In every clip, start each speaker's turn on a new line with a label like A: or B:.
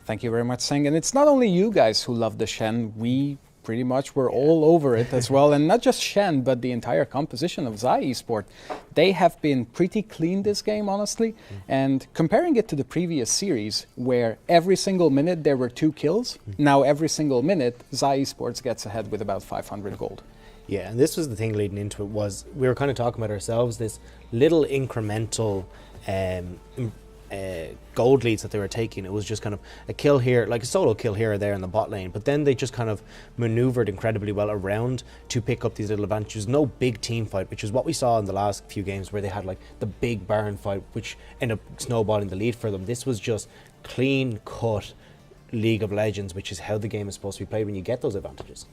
A: Thank you very much, Sang. And it's not only you guys who love the Shen. We pretty much were all over it as well. And not just Shen, but the entire composition of Zai Esport. They have been pretty clean this game, honestly. And comparing it to the previous series, where every single minute there were 2 kills, now every single minute Zai Esports gets ahead with about 500 gold.
B: Yeah, and this was the thing leading into it, was we were kind of talking about ourselves, this little incremental gold leads that they were taking. It was just kind of a kill here, like a solo kill here or there in the bot lane, but then they just kind of maneuvered incredibly well around to pick up these little advantages. No big team fight, which is what we saw in the last few games where they had like the big Baron fight, which ended up snowballing the lead for them. This was just clean cut League of Legends, which is how the game is supposed to be played when you get those advantages.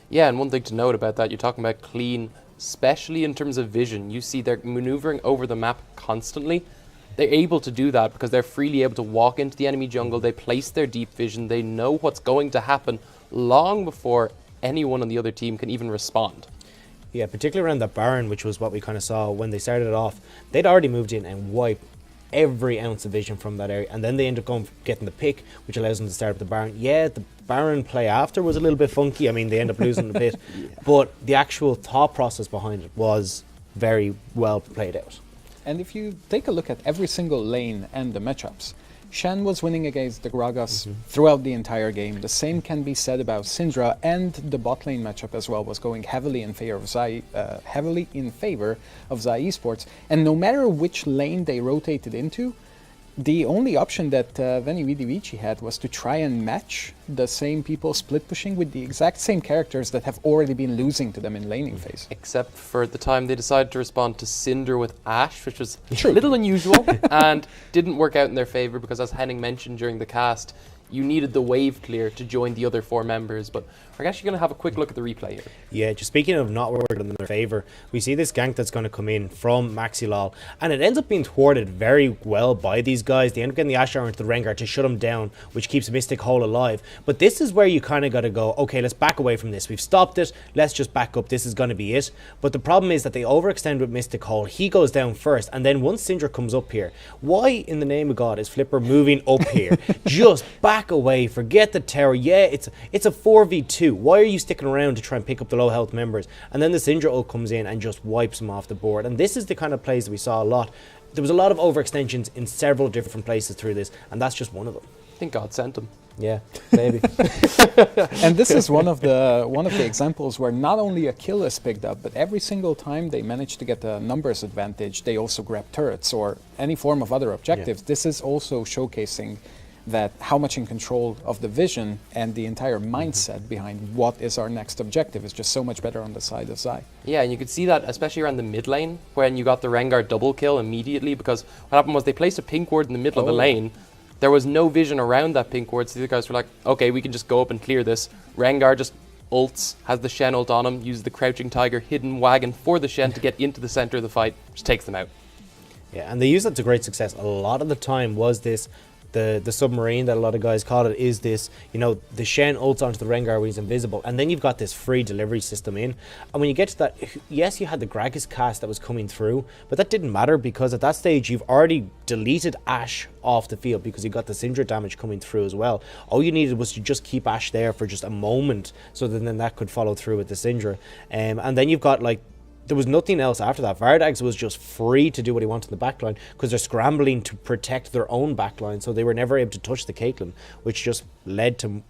C: Yeah, and one thing to note about that, you're talking about clean, especially in terms of vision. You see they're maneuvering over the map constantly. They're able to do that because they're freely able to walk into the enemy jungle. They place their deep vision. They know what's going to happen long before anyone on the other team can even respond.
B: Yeah, particularly around that Baron, which was what we kind of saw when they started it off. They'd already moved in and wiped every ounce of vision from that area, and then they end up getting the pick, which allows them to start up the Baron. Yeah, the Baron play after was a little bit funky. I mean, they end up losing a bit, but the actual thought process behind it was very well played out.
A: And if you take a look at every single lane and the matchups, Shen was winning against the Gragas throughout the entire game. The same can be said about Syndra, and the bot lane matchup as well was going heavily in favor of Zai Esports. And no matter which lane they rotated into, the only option that Veni Vidi Vici had was to try and match the same people split pushing with the exact same characters that have already been losing to them in laning phase.
C: Except for the time they decided to respond to Cinder with Ashe, which was a little unusual and didn't work out in their favor because, as Henning mentioned during the cast, you needed the wave clear to join the other 4 members. But we're actually going to have a quick look at the replay here.
B: Yeah, just speaking of not working in their favour, we see this gank that's going to come in from Maxilol, and it ends up being thwarted very well by these guys. They end up getting the Ashe Arrow into the Rengar to shut him down, which keeps Mystic Hole alive. But this is where you kind of got to go, okay, let's back away from this. We've stopped it, let's just back up. This is going to be it. But the problem is that they overextend with Mystic Hole. He goes down first, and then once Syndra comes up here, why in the name of God is Flipper moving up here? Just back away, forget the tower. Yeah, it's a 4v2. Why are you sticking around to try and pick up the low health members? And then the Syndra ult comes in and just wipes them off the board. And this is the kind of plays that we saw a lot. There was a lot of overextensions in several different places through this, and that's just one of them.
C: I think God sent them.
B: Yeah, maybe.
A: And this is one of the examples where not only a kill is picked up, but every single time they manage to get a numbers advantage, they also grab turrets or any form of other objectives. Yeah. This is also showcasing that how much in control of the vision and the entire mindset behind what is our next objective is just so much better on the side of Zai.
C: Yeah, and you could see that especially around the mid lane when you got the Rengar double kill immediately, because what happened was they placed a pink ward in the middle of the lane. There was no vision around that pink ward, so the other guys were like, okay, we can just go up and clear this. Rengar just ults, has the Shen ult on him, uses the Crouching Tiger hidden wagon for the Shen to get into the center of the fight, just takes them out.
B: Yeah, and they use that to great success. A lot of the time was this the submarine that a lot of guys call it, is this, you know, the Shen ults onto the Rengar when he's invisible, and then you've got this free delivery system in. And when you get to that, yes, you had the Gragas cast that was coming through, but that didn't matter because at that stage you've already deleted Ashe off the field because you got the Syndra damage coming through as well. All you needed was to just keep Ashe there for just a moment so that then that could follow through with the Syndra. And then you've got, like, there was nothing else after that. Vardags was just free to do what he wanted in the backline because they're scrambling to protect their own backline, so they were never able to touch the Caitlyn, which just led to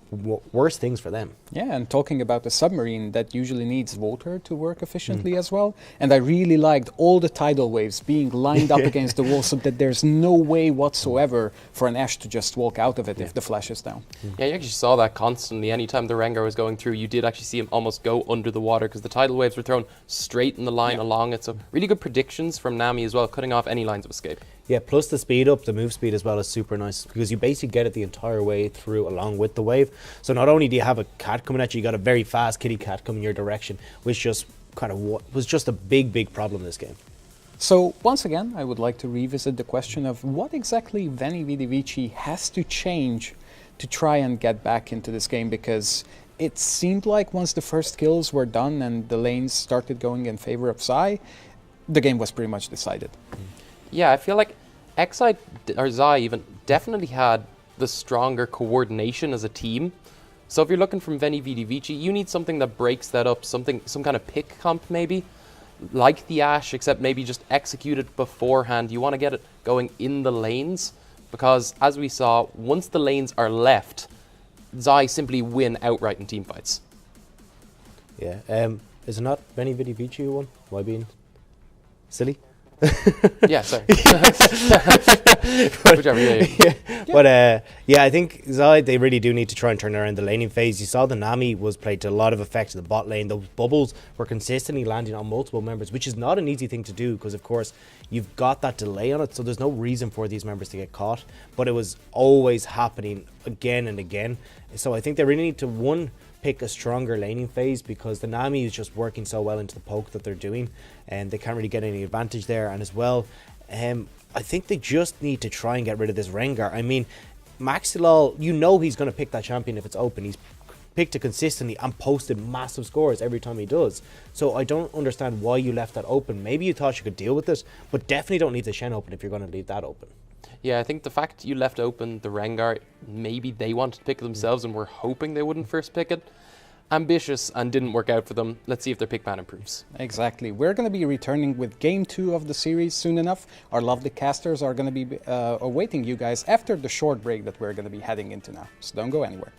B: worse things for them.
A: Yeah, and talking about the submarine, that usually needs water to work efficiently as well. And I really liked all the tidal waves being lined up against the wall so that there's no way whatsoever for an Ashe to just walk out of it if the flash is down.
C: Yeah, you actually saw that constantly. Anytime the Rengar was going through, you did actually see him almost go under the water because the tidal waves were thrown straight in the line along it. So really good predictions from Nami as well, cutting off any lines of escape.
B: Yeah, plus the speed up, the move speed as well is super nice because you basically get it the entire way through along with the wave. So not only do you have a cat coming at you, you got a very fast kitty cat coming your direction, which just kind of was just a big problem in this game.
A: So once again, I would like to revisit the question of what exactly Veni Vidi Vici has to change to try and get back into this game, because it seemed like once the first kills were done and the lanes started going in favor of Zai, the game was pretty much decided.
C: Yeah, I feel like Xi, or Zai even, definitely had the stronger coordination as a team. So if you're looking from Veni Vidi Vici, you need something that breaks that up, some kind of pick comp maybe, like the Ashe, except maybe just execute it beforehand. You want to get it going in the lanes, because as we saw, once the lanes are left, Zai simply win outright in teamfights.
B: Yeah. Is it not Veni Vidi Vici who won? Am I being silly?
C: Yeah, sorry. Whichever, yeah.
B: But yeah, I think Zai, they really do need to try and turn around the laning phase. You saw the Nami was played to a lot of effect in the bot lane. Those bubbles were consistently landing on multiple members, which is not an easy thing to do, because of course you've got that delay on it, so there's no reason for these members to get caught. But it was always happening again and again. So I think they really need to, pick a stronger laning phase, because the Nami is just working so well into the poke that they're doing, and they can't really get any advantage there. And as well, I think they just need to try and get rid of this Rengar. I mean, Maxilal, you know he's going to pick that champion if it's open. He's picked it consistently and posted massive scores every time he does. So I don't understand why you left that open. Maybe you thought you could deal with this, but definitely don't leave the Shen open if you're going to leave that open.
C: Yeah, I think the fact you left open the Rengar, maybe they wanted to pick it themselves and were hoping they wouldn't first pick it. Ambitious and didn't work out for them. Let's see if their pick ban improves.
A: Exactly. We're going to be returning with Game 2 of the series soon enough. Our lovely casters are going to be awaiting you guys after the short break that we're going to be heading into now. So don't go anywhere.